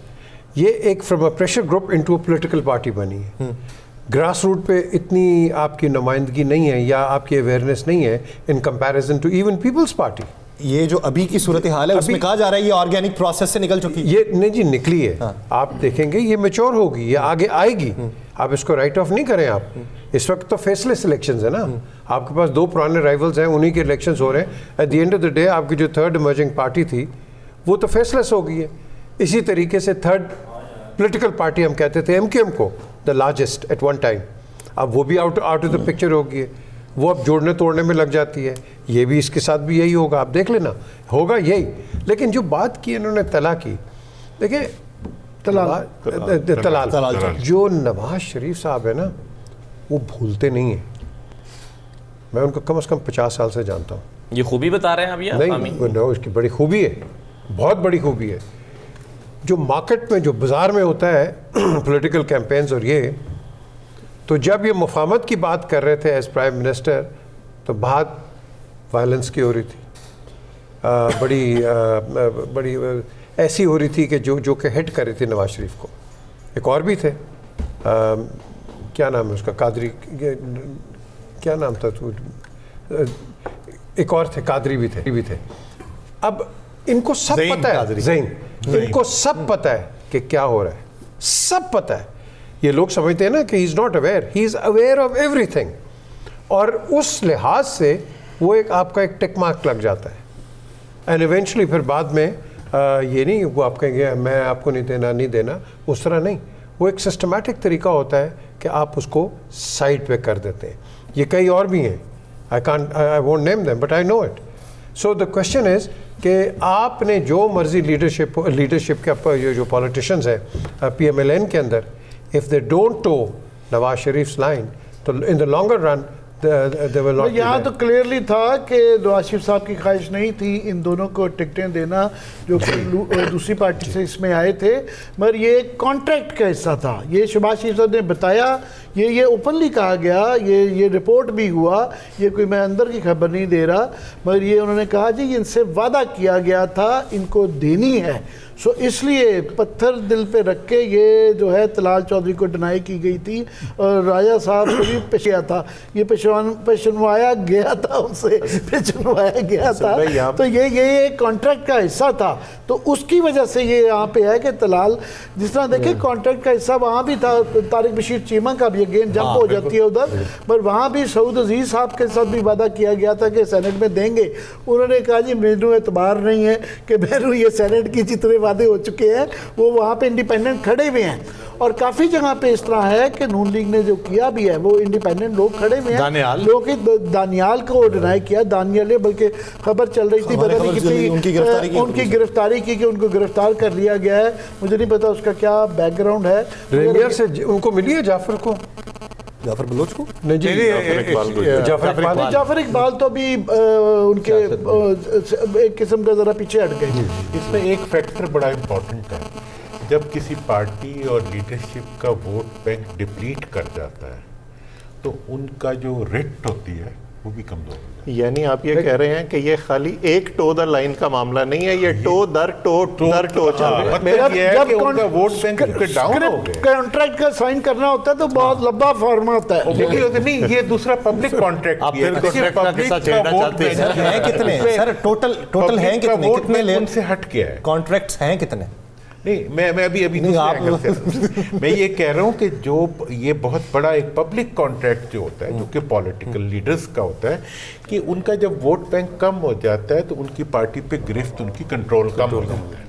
ये एक from a pressure group into a political party बनी है। ग्रास रूट पे इतनी आपकी नुमाइंदगी नहीं है या आपकी अवेयरनेस नहीं है in comparison to even people's party. ये जो अभी की सूरत हाल है उसमें कहा जा रहा है ये ऑर्गेनिक प्रोसेस से निकल चुकी है। ये नहीं जी, निकली है। आप देखेंगे ये मैच्योर होगी, ये आगे आएगी। आप इसको राइट ऑफ नहीं करें। आप इस वक्त तो फेसलेस इलेक्शंस है ना, आपके पास दो पुराने राइवल्स हैं, उन्हीं के इलेक्शंस हो रहे हैं। At the end of the day आपकी जो थर्ड इमर्जिंग पार्टी थी वो तो फेसलेस हो गई है। इसी तरीके से थर्ड पॉलिटिकल पार्टी हम कहते थे एमकेएम को, the largest at one time, अब वो भी आउट ऑफ द पिक्चर हो गई है। वो अब जोड़ने तोड़ने में लग जाती है। ये भी इसके साथ भी यही होगा, आप देख लेना, होगा यही। लेकिन जो बात की इन्होंने तला की, देखिए तलाल जो नवाज शरीफ साहब है ना, वो भूलते नहीं हैं। मैं उनको कम से कम 50 साल से जानता हूँ। ये खूबी बता रहे हैं अभी आप? नहीं, उसकी बड़ी खूबी है, बहुत बड़ी खूबी है। जो मार्केट में, जो बाजार में होता है पॉलिटिकल कैंपेन्स और ये, तो जब ये मुफाहमत की बात कर रहे थे एज प्राइम मिनिस्टर, तो बात वायलेंस की हो रही थी, बड़ी ऐसी हो रही थी कि जो कि हिट कर रही थी नवाज शरीफ को। एक और भी थे, क्या नाम है उसका, कादरी, क्या नाम था, एक और थे, कादरी भी थे। अब इनको सब पता है, ज़ैन, इनको सब पता है कि क्या हो रहा है, सब पता है। ये लोग समझते हैं ना कि he is not aware, he is aware of everything. और उस लिहाज से वो एक आपका एक टिक मार्क लग जाता है। एंड इवेंचुअली फिर बाद में ये नहीं वो आप कहेंगे मैं आपको नहीं देना, उस तरह नहीं। वो एक सिस्टमैटिक तरीका होता है कि आप उसको साइड पे कर देते हैं। ये कई और भी हैं, I won't name them but I know it. So the question is कि आपने जो मर्जी लीडरशिप के जो पॉलिटिशियंस हैं PMLN के अंदर, if they don't toe Nawaz Sharif line, तो इन द लॉन्गर रन यहाँ तो क्लियरली था कि नवाज शरीफ साहब की ख्वाहिश नहीं थी इन दोनों को टिकटें देना जो दूसरी पार्टी से इसमें आए थे, मगर ये कॉन्ट्रैक्ट का हिस्सा था। ये शहबाज शरीफ साहब ने बताया, ये ओपनली कहा गया, ये रिपोर्ट भी हुआ, ये कोई मैं अंदर की खबर नहीं दे रहा, मगर ये उन्होंने कहा जी इनसे वादा किया गया था, इनको देनी है। सो इसलिए पत्थर दिल पे रख के ये जो है तलाल चौधरी को डिनाई की गई थी और राजा साहब को भी पेशिया था, ये पेशनवाया गया था, उनसे पेशनवाया गया था। तो ये कॉन्ट्रैक्ट का हिस्सा था। तो उसकी वजह से ये यहाँ पे है कि तलाल, जिस तरह देखे कॉन्ट्रैक्ट का हिस्सा वहाँ भी था, तारिक बशीर चीमा का भी अगेन जंप हो जाती है उधर, पर वहाँ भी सऊद अजीज़ साहब के साथ भी वादा किया गया था कि सेनेट में देंगे। उन्होंने कहा जी मेनू एतबार नहीं है कि मैनू ये सेनेट की जितने वादे हो चुके हैं वो वहाँ पे इंडिपेंडेंट खड़े हुए हैं। और काफ़ी जगह पे इस तरह है कि नून लीग ने जो किया भी है वो इंडिपेंडेंट लोग खड़े हुए हैं। लोग दानियाल को डिनाई किया, दानियाल बल्कि खबर चल रही थी, पता नहीं कितनी उनकी गिरफ्तारी की कि उनको गिरफ्तार कर लिया गया है, मुझे नहीं पता उसका क्या बैकग्राउंड है। रेमियर से उनको मिली है जाफर को जाफर बलोच को? नहीं जी, जाफर इकबाल तो अभी उनके एक किस्म का ज़रा पीछे हट गए। इसमें एक फैक्टर बड़ा इम्पोर्टेंट है, जब किसी पार्टी और लीडरशिप का वोट बैंक डिप्लीट कर जाता है तो उनका जो रेट होती है वो भी कमजोर हो जाती है। यानी आप ये कह रहे हैं कि ये खाली एक टो द लाइन का मामला नहीं है, ये टो दर टो दर टो चल रहा है। मतलब ये है कि उनका वोट बैंक डाउन हो गया। कॉन्ट्रैक्ट का साइन करना होता है तो बहुत लंबा फॉर्मा होता है, लेकिन नहीं, ये दूसरा पब्लिक कॉन्ट्रैक्ट आप फिर कॉन्ट्रैक्ट का किस्सा छेड़ना चाहते हैं? हैं कितने सर? टोटल हैं कितने? कितने ले उनसे हट गया है? कॉन्ट्रैक्ट्स हैं कितने? नहीं, मैं अभी नहीं, आप मैं ये कह रहा हूँ कि जो ये बहुत बड़ा एक पब्लिक कॉन्ट्रैक्ट जो होता है, जो कि पॉलिटिकल लीडर्स का होता है, कि उनका जब वोट बैंक कम हो जाता है तो उनकी पार्टी पे गिरफ्त, उनकी कंट्रोल कम हो जाता है।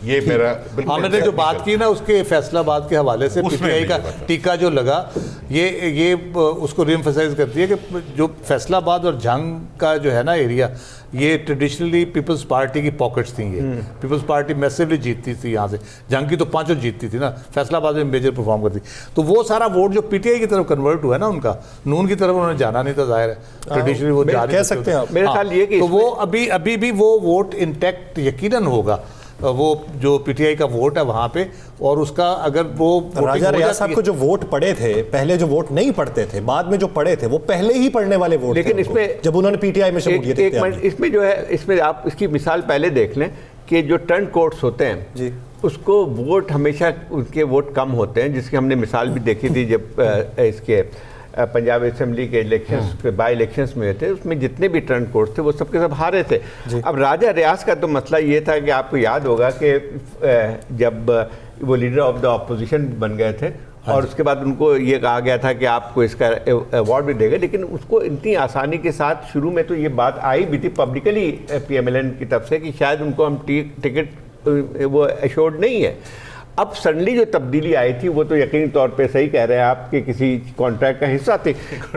ये मेरा हमने जो बात की ना उसके फैसलाबाद के हवाले से पीटीआई का टीका जो लगा, ये उसको रीएम्फसाइज करती है कि जो फैसलाबाद और जंग का जो है ना एरिया, ये ट्रेडिशनली पीपल्स पार्टी की पॉकेट्स थी। ये पीपल्स पार्टी मैसिवली जीतती थी यहाँ से, जंग की तो 5 जीतती थी ना, फैसलाबाद में मेजर परफॉर्म करती। तो वो सारा वोट जो पीटीआई की तरफ कन्वर्ट हुआ है ना, उनका नून की तरफ उन्होंने जाना नहीं था, जाहिर है ट्रेडिशनली वो जा कह सकते हैं आप। मेरे ख्याल ये कि तो वो अभी भी वो वोट इंटैक्ट यकीनन होगा, वो जो पीटीआई का वोट है वहाँ पे, और उसका अगर वो राजा रियाज साहब को जो वोट पड़े थे, पहले जो वोट नहीं पढ़ते थे, बाद में जो पढ़े थे वो पहले ही पढ़ने वाले वोट लेकिन थे इसमें जब उन्होंने पीटीआई में शमूलियत इख्तियार की। इसमें जो है, इसमें आप इसकी मिसाल पहले देख लें कि जो टर्न कोर्ट्स होते हैं जी, उसको वोट हमेशा उनके वोट कम होते हैं, जिसकी हमने मिसाल भी देखी थी जब इसके पंजाब असेंबली के इलेक्शंस बाई इलेक्शंस में हुए थे, उसमें जितने भी टर्न कोर्ट्स थे वो सबके सब हारे थे। अब राजा रियाज का तो मसला ये था कि आपको याद होगा कि जब वो लीडर ऑफ द अपोजिशन बन गए थे और उसके बाद उनको ये कहा गया था कि आपको इसका अवार्ड भी देगा, लेकिन उसको इतनी आसानी के साथ शुरू में तो ये बात आई भी थी पब्लिकली PMLN की तरफ से कि शायद उनको हम टिकट वो एश्योर्ड नहीं है। अब सडनली जो तब्दीली आई थी वो तो यकीनी तौर पे सही कह रहे हैं आप कि किसी कॉन्ट्रैक्ट का हिस्सा थी।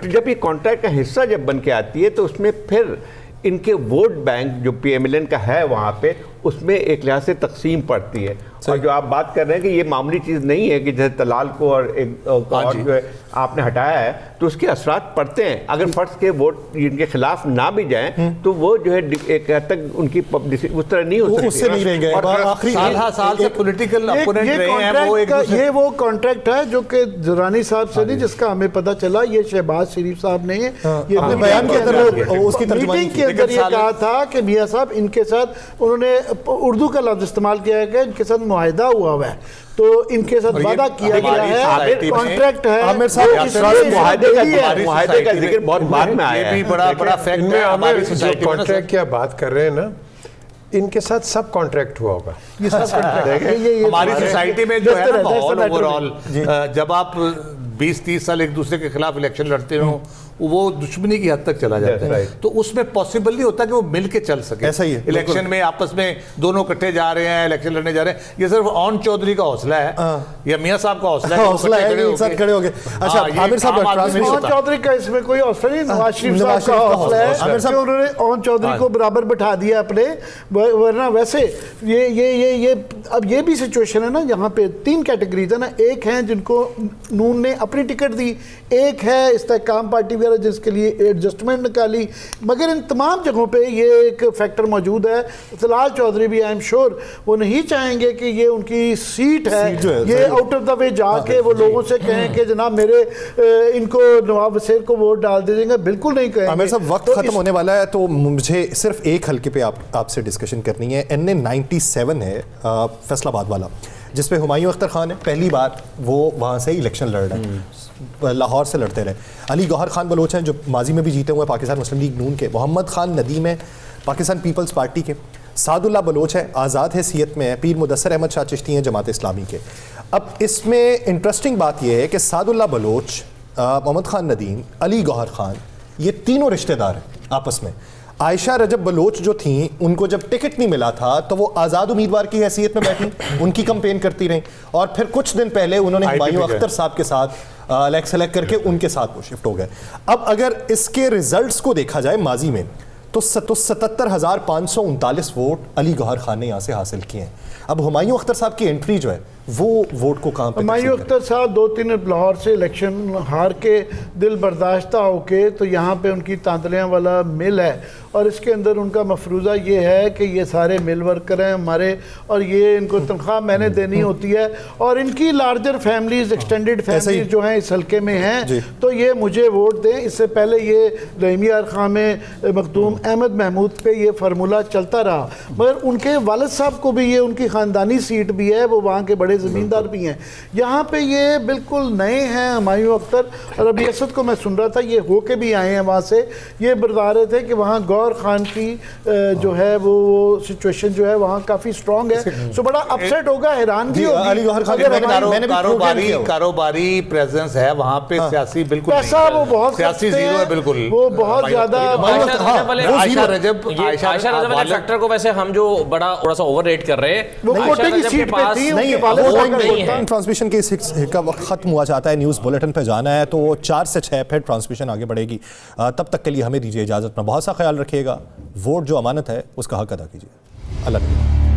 जब ये कॉन्ट्रैक्ट का हिस्सा जब बन के आती है तो उसमें फिर इनके वोट बैंक जो PMLN का है वहाँ पे, उसमें एक लिहाज से तकसीम पड़ती है। और जो आप बात कर रहे हैं कि ये मामूली चीज़ नहीं है कि जैसे तलाल को और एक और जो है आपने हटाया है तो उसके असरात पड़ते हैं। अगर फर्ज के वोट इनके खिलाफ ना भी जाएं तो वो जो है एक हद तक उनकी उस तरह नहीं हो सकती, उससे नहीं रहेंगे। और आखिरी साल से पॉलिटिकल अपोनेंट रहे हैं ये वो कॉन्ट्रैक्ट है जो कि दुरानी साहब से नहीं, जिसका हमें पता चला ये शहबाज शरीफ साहब ने ये अपने बयान के अंदर उसकी मीटिंग के अंदर ये कहा था कि मियां साहब इनके साथ उन्होंने उर्दू का लफ्ज इस्तेमाल किया है कि इनके साथ मुआहिदा हुआ है, तो इनके साथ वादा किया गया है, कॉन्ट्रैक्ट है। आमिर साहब मुआहिदे का जिक्र बहुत बाद में आया है, ये भी बड़ा फैक्ट है हमारी सोसाइटी में। कॉन्ट्रैक्ट की आप बात कर रहे हैं ना, इनके साथ सब कॉन्ट्रैक्ट हुआ होगा। ये सब कॉन्ट्रैक्ट हमारी सोसाइटी में जो है ना माहौल ओवरऑल, जब आप 20-30 साल एक दूसरे के खिलाफ इलेक्शन लड़ते हो वो दुश्मनी की हद तक चला जाता है, तो उसमें पॉसिबल नहीं होता कि वो मिल के चल सके। ऐसा ही है इलेक्शन में आपस में दोनों इकट्ठे जा रहे हैं, इलेक्शन लड़ने जा रहे हैं, ये सिर्फ ऑन चौधरी का हौसला है या मियां साहब का हौसला है, एक साथ खड़े हो गए। अच्छा आमिर साहब, ऑन चौधरी का इसमें कोई हौसला नहीं, नवाज शरीफ साहब का हौसला है। आमिर साहब उन्होंने ऑन चौधरी को बराबर बिठा दिया अपने, वरना वैसे ये अब ये भी सिचुएशन है ना, यहाँ पे 3 कैटेगरीज है ना, एक है जिनको नून ने अपनी टिकट दी, एक है इस्तेहकाम पार्टी वगैरह जिसके लिए एडजस्टमेंट निकाली, मगर इन तमाम जगहों पे ये एक फैक्टर मौजूद है। तलाल चौधरी भी आई एम श्योर वो नहीं चाहेंगे कि ये उनकी सीट है, ये आउट ऑफ द वे जाके वो लोगों से कहें कि जनाब मेरे इनको नवाब वसीर को वोट डाल दीजिएगा, बिल्कुल नहीं कहेंगे। आमिर साहब वक्त खत्म होने वाला है तो मुझे सिर्फ एक हल्के पे आपसे डिस्कशन करनी है। NA 97 है फैसलाबाद वाला, जिसपे हुमायूं अख्तर खान है, पहली बार वो वहाँ से इलेक्शन लड़ रहे हैं, लाहौर से लड़ते रहे। अली गौहर खान बलोच हैं जो माजी में भी जीते हुए पाकिस्तान मुस्लिम लीग नून के, मोहम्मद खान नदीम है पाकिस्तान पीपल्स पार्टी के, सादुल्ला बलोच है आज़ाद हैसियत में है, पीर मुदस्सर अहमद शाह चिश्ती हैं जमात इस्लामी के। अब इसमें इंटरेस्टिंग बात यह है कि सादुल्ला बलोच, मोहम्मद खान नदीम, अली गौहर खान, ये तीनों रिश्तेदार हैं आपस में। आयशा रजब बलोच जो थी उनको जब टिकट नहीं मिला था तो वो आज़ाद उम्मीदवार की हैसियत में बैठी, उनकी कंपेन करती रहीं, और फिर कुछ दिन पहले उन्होंने हुमायूं अख्तर साहब के साथ सेलेक्ट करके उनके साथ वो शिफ्ट हो गए। अब अगर इसके रिजल्ट्स को देखा जाए माजी में तो 77,539 वोट अली गौहर खान ने यहाँ से हासिल किए हैं। अब हुमायूं अख्तर साहब की एंट्री जो है वो वोट को कहाँ पे हुमायूं तकसीम अख्तर साहब 2-3 लाहौर से इलेक्शन हार के दिल बर्दाश्त होके तो यहाँ पे उनकी तांतलियाँ वाला मिल है और इसके अंदर उनका मफरूज़ा ये है कि ये सारे मिल वर्कर हैं हमारे और ये इनको तनख्वाह मैंने देनी होती है और इनकी लार्जर फैमिलीज एक्सटेंडेड फैमिलीज जो हैं इस हल्के में हैं तो ये मुझे वोट दें। इससे पहले ये रहीम यार खां में मखदूम अहमद महमूद पे ये फार्मूला चलता रहा, मगर उनके वालिद साहब को भी ये उनकी ख़ानदानी सीट भी है, वो वहाँ के बड़े ज़मींदार भी हैं। यहाँ पे ये बिल्कुल नए हैं हुमायूं अख्तर और अभी असद को मैं सुन रहा था ये होके भी आए हैं वहाँ से, ये बता रहे थे कि वहाँ गौर खान की जो है वो सिचुएशन जो है वहाँ काफ़ी स्ट्रॉन्ग है, सो बड़ा अपसेट होगा, हैरानगी होगी। कारोबारी प्रेजेंस है वहाँ पे, सियासी बिल्कुल पैसा वो बहुत सियासी जीरो है, बिल्कुल वो बहुत ज़्यादा। आयशा रजब वाले फैक्टर को वैसे हम जो बड़ा थोड़ा सा ओवररेट कर रहे हैं, वो कोटे की सीट पे थी, ट्रांसमिशन के का वक्त खत्म हुआ चाहता है, न्यूज़ बुलेटिन पे जाना है तो 4 से 6 फिर ट्रांसमिशन आगे बढ़ेगी। तब तक के लिए हमें दीजिए इजाज़त, में बहुत सा ख्याल रखिएगा, वोट जो अमानत है उसका हक अदा कीजिए। अल्लाह।